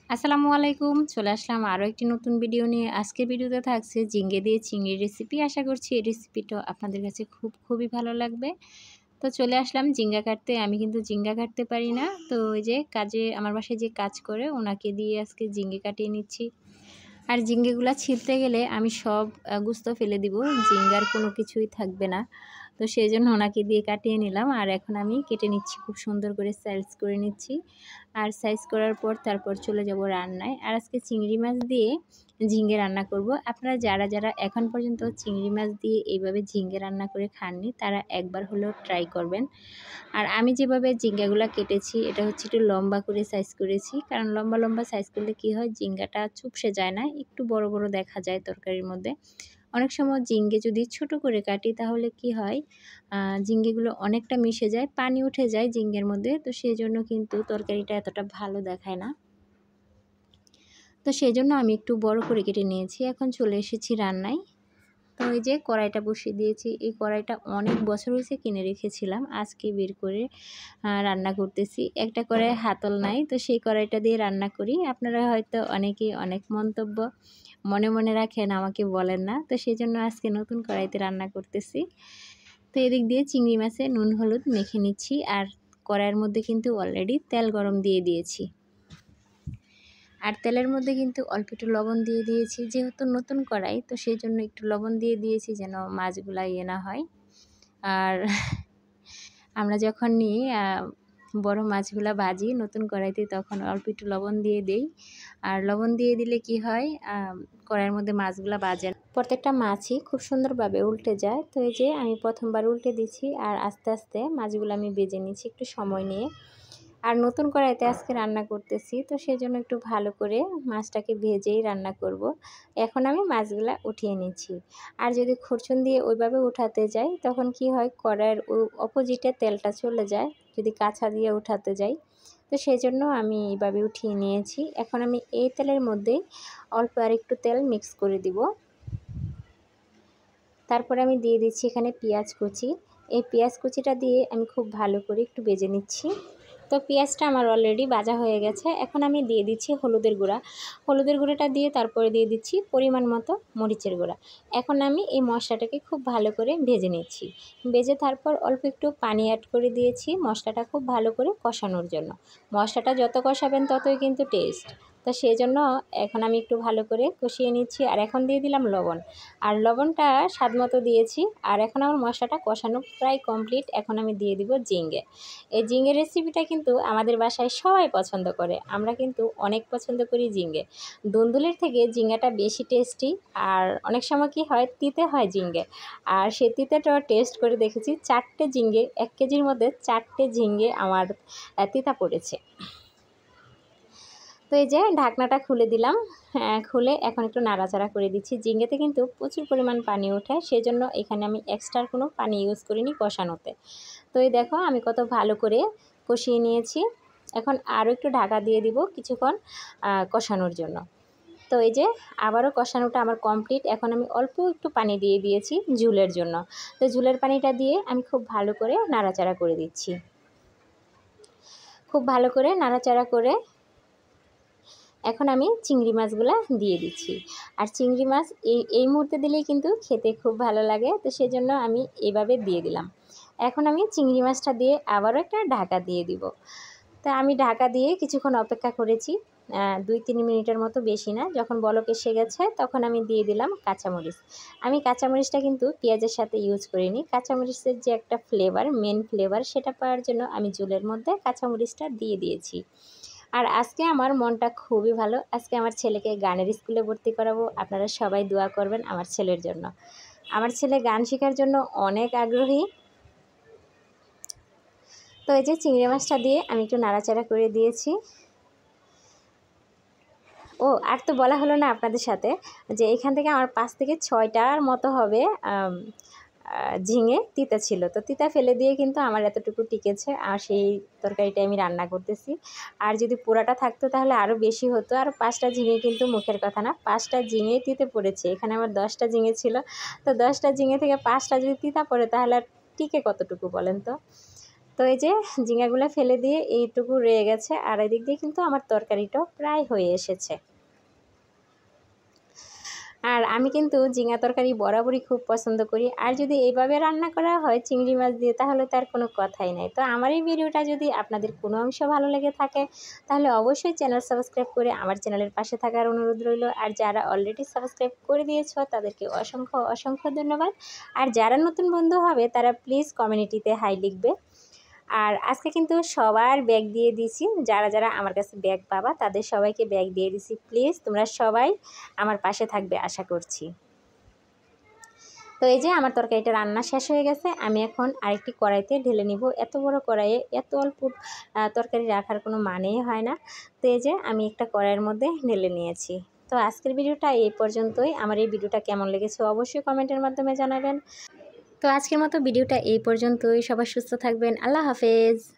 আসসালামু আলাইকুম। চলে আসলাম আরও একটি নতুন ভিডিও নিয়ে। আজকের ভিডিওতে থাকছে ঝিঙ্গে দিয়ে চিংড়ির রেসিপি। আশা করছি এই রেসিপিটা আপনাদের কাছে খুবই ভালো লাগবে। তো চলে আসলাম ঝিঙ্গা কাটতে। আমি কিন্তু ঝিঙ্গা কাটতে পারি না। তো ওই যে আমার বাসায় যে কাজ করে ওনাকে দিয়ে আজকে ঝিঙ্গে কাটিয়ে নিচ্ছি। আর ঝিঙ্গেগুলা ছিলতে গেলে আমি সব গোস্ত ফেলে দিব, ঝিঙ্গার কোনো কিছুই থাকবে না। তো সেই জন্য ওনাকে দিয়ে কাটিয়ে নিলাম। আর এখন আমি কেটে নিচ্ছি, খুব সুন্দর করে সাইজ করে নিচ্ছি। আর সাইজ করার পর তারপর চলে যাব রান্নায়। আর আজকে চিংড়ি মাছ দিয়ে ঝিঙ্গে রান্না করব। আপনারা যারা এখন পর্যন্ত চিংড়ি মাছ দিয়ে এইভাবে ঝিঙ্গে রান্না করে খাননি, তারা একবার হলেও ট্রাই করবেন। আর আমি যেভাবে ঝিঙ্গাগুলো কেটেছি, এটা হচ্ছে একটু লম্বা করে সাইজ করেছি, কারণ লম্বা লম্বা সাইজ করলে কি হয়, ঝিঙ্গাটা চুপসে যায় না, একটু বড় বড় দেখা যায় তরকারির মধ্যে। অনেক সময় ঝিঙ্গে যদি ছোট করে কাটি তাহলে কি হয়, ঝিঙ্গেগুলো অনেকটা মিশে যায়, পানি উঠে যায় ঝিঙ্গের মধ্যে। তো সেই জন্য কিন্তু তরকারিটা এতটা ভালো দেখায় না। তো সেই জন্য আমি একটু বড় করে কেটে নিয়েছি। এখন চলে এসেছি রান্নায়। তো এই যে কড়াইটা বসিয়ে দিয়েছি। এই কড়াইটা অনেক বছর হয়েছে কিনে রেখেছিলাম, আজকে বের করে রান্না করতেছি। একটা কড়াই হাতল নাই, তো সেই কড়াইটা দিয়ে রান্না করি। আপনারা হয়তো অনেকেই অনেক মন্তব্য মনে মনে রাখেন, আমাকে বলেন না। তো সেই জন্য আজকে নতুন কড়াইতে রান্না করতেছি। তো এদিক দিয়ে চিংড়ি মাছে নুন হলুদ মেখে নিচ্ছি। আর কড়াইয়ের মধ্যে কিন্তু অলরেডি তেল গরম দিয়ে দিয়েছি। আর তেলের মধ্যে কিন্তু অল্প একটু লবণ দিয়ে দিয়েছি, যেহেতু নতুন কড়াই, তো সেই জন্য একটু লবণ দিয়ে দিয়েছি যেন মাছগুলা না হয়। আর আমরা যখন নিই বড় মাছগুলা ভাজি নতুন কড়াইতে, তখন অল্প একটু লবণ দিয়ে দেই। আর লবণ দিয়ে দিলে কি হয়, কড়াইয়ের মধ্যে মাছগুলা ভাজে, প্রত্যেকটা মাছই খুব সুন্দরভাবে উল্টে যায়। তো এই যে আমি প্রথমবার উল্টে দিচ্ছি, আর আস্তে আস্তে মাছগুলো আমি ভেজে নিচ্ছি একটু সময় নিয়ে। আর নতুন কড়াইতে আজকে রান্না করতেছি, তো সেজন্য একটু ভালো করে মাছটাকে ভেজেই রান্না করব। এখন আমি মাছগুলা উঠিয়ে নিচ্ছি। আর যদি খুরচুন দিয়ে ওইভাবে উঠাতে যাই, তখন কি হয়, কড়াইয়ের অপোজিটে তেলটা চলে যায় যদি কাঁচা দিয়ে উঠাতে যাই। তো সেই জন্য আমি এইভাবে উঠিয়ে নিয়েছি। এখন আমি এই তেলের মধ্যেই অল্প আর একটু তেল মিক্স করে দিব। তারপরে আমি দিয়ে দিচ্ছি এখানে পেঁয়াজ কুচি। এই পেঁয়াজ কুচিটা দিয়ে আমি খুব ভালো করে একটু ভেজে নিচ্ছি। তো পেঁয়াজটা আমার অলরেডি ভাজা হয়ে গেছে। এখন আমি দিয়ে দিচ্ছি হলুদের গুঁড়া। হলুদের গুঁড়োটা দিয়ে তারপরে দিয়ে দিচ্ছি পরিমাণ মতো মরিচের গুঁড়া। এখন আমি এই মশলাটাকে খুব ভালো করে ভেজে নিচ্ছি। ভেজে তারপর অল্প একটু পানি অ্যাড করে দিয়েছি মশলাটা খুব ভালো করে কষানোর জন্য। মশলাটা যত কষাবেন ততই কিন্তু টেস্ট। তো সেই জন্য এখন আমি একটু ভালো করে কষিয়ে নিচ্ছি। আর এখন দিয়ে দিলাম লবণ। আর লবণটা স্বাদ মতো দিয়েছি। আর এখন আমার মশলাটা কষানো প্রায় কমপ্লিট। এখন আমি দিয়ে দিব ঝিঙ্গে। এই ঝিঙ্গের রেসিপিটা কিন্তু আমাদের বাসায় সবাই পছন্দ করে। আমরা কিন্তু অনেক পছন্দ করি ঝিঙ্গে। দুন্দুলের থেকে ঝিঙ্গাটা বেশি টেস্টি। আর অনেক সময় কি হয়, তিতে হয় ঝিঙ্গে। আর সে তিতেটাও টেস্ট করে দেখেছি, 4টে ঝিঙ্গে, 1 কেজির মধ্যে 4টে ঝিঙ্গে আমার তিতা পড়েছে। তো এই যে ঢাকনাটা খুলে দিলাম। খুলে এখন একটু নাড়াচাড়া করে দিচ্ছি। ঝিঙ্গেতে কিন্তু প্রচুর পরিমাণ পানি ওঠে, সেজন্য এখানে আমি এক্সট্রা কোনো পানি ইউজ করিনি কষানোতে। তো এই দেখো আমি কত ভালো করে কষিয়ে নিয়েছি। এখন আরও একটু ঢাকা দিয়ে দিব কিছুক্ষণ কষানোর জন্য। তো এই যে আবারও কষানোটা আমার কমপ্লিট। এখন আমি অল্প একটু পানি দিয়ে দিয়েছি ঝুলের জন্য। তো ঝুলের পানিটা দিয়ে আমি খুব ভালো করে নাড়াচাড়া করে দিচ্ছি। খুব ভালো করে নাড়াচাড়া করে এখন আমি চিংড়ি মাছগুলো দিয়ে দিচ্ছি। আর চিংড়ি মাছ এই মুহূর্তে দিলেই কিন্তু খেতে খুব ভালো লাগে। তো সেজন্য আমি এভাবে দিয়ে দিলাম। এখন আমি চিংড়ি মাছটা দিয়ে আবারও একটা ঢাকা দিয়ে দিব। তা আমি ঢাকা দিয়ে কিছুক্ষণ অপেক্ষা করেছি, 2-3 মিনিটের মতো, বেশি না। যখন বলক এসে গেছে তখন আমি দিয়ে দিলাম কাঁচামরিচ। আমি কাঁচামরিচটা কিন্তু পেঁয়াজের সাথে ইউজ করিনি। কাঁচামরিচের যে একটা ফ্লেভার, মেন ফ্লেভার, সেটা পাওয়ার জন্য আমি ঝোলের মধ্যে কাঁচামরিচটা দিয়ে দিয়েছি। আর আজকে আমার মনটা খুবই ভালো। আজকে আমার ছেলেকে গানের স্কুলে ভর্তি করাবো। আপনারা সবাই দোয়া করবেন আমার ছেলের জন্য। আমার ছেলে গান শেখার জন্য অনেক আগ্রহী। তো এই যে চিংড়ি মাছটা দিয়ে আমি একটু নাড়াচাড়া করে দিয়েছি। ও আর তো বলা হলো না আপনাদের সাথে, যে এখান থেকে আমার 5 থেকে 6টার মতো হবে ঝিঙে তিতা ছিল। তো তিতা ফেলে দিয়ে কিন্তু আমার এতটুকু টিকেছে। আর সেই তরকারিটা আমি রান্না করতেছি। আর যদি পোড়াটা থাকতো তাহলে আরও বেশি হতো। আর 5টা ঝিঙে কিন্তু মুখের কথা না, 5টা ঝিঙেই তিতে পড়েছে। এখানে আমার 10টা ঝিঙে ছিল। তো 10টা ঝিঙে থেকে 5টা যদি তিতা পড়ে তাহলে আর টিকে কতটুকু বলেন তো। তো এই যে ঝিঙ্গাগুলো ফেলে দিয়ে এইটুকু রয়ে গেছে, আর এদিক দিয়ে কিন্তু আমার তরকারিটাও প্রায় হয়ে এসেছে। আর আমি কিন্তু ঝিঙ্গা তরকারি বরাবরই খুব পছন্দ করি, আর যদি এইভাবে রান্না করা হয় চিংড়ি মাছ দিয়ে তাহলে তার কোনো কথাই নাই। তো আমার এই ভিডিওটা যদি আপনাদের কোনো অংশ ভালো লেগে থাকে তাহলে অবশ্যই চ্যানেল সাবস্ক্রাইব করে আমার চ্যানেলের পাশে থাকার অনুরোধ রইল। আর যারা অলরেডি সাবস্ক্রাইব করে দিয়েছ তাদেরকে অসংখ্য অসংখ্য ধন্যবাদ। আর যারা নতুন বন্ধু হবে তারা প্লিজ কমিউনিটিতে হাই লিখবে। আর আজকে কিন্তু সবার ব্যাগ দিয়ে দিছি, যারা যারা আমার কাছে ব্যাগ পাবা তাদের সবাইকে ব্যাগ দিয়ে দিছি। প্লিজ তোমরা সবাই আমার পাশে থাকবে আশা করছি। তো এই যে আমার তরকারিটা রান্না শেষ হয়ে গেছে, আমি এখন আরেকটি কড়াইতে ঢেলে নিব। এত বড় কড়াইয়ে এত অল্প তরকারি রাখার কোনো মানেই হয় না। তো এই যে আমি একটা কড়াইয়ের মধ্যে ঢেলে নিয়েছি। তো আজকের ভিডিওটা এই পর্যন্তই। আমার এই ভিডিওটা কেমন লেগেছে অবশ্যই কমেন্টের মাধ্যমে জানাবেন। তো আজকের মতো ভিডিওটা এই পর্যন্তই। সবাই সুস্থ থাকবেন। আল্লাহ হাফেজ।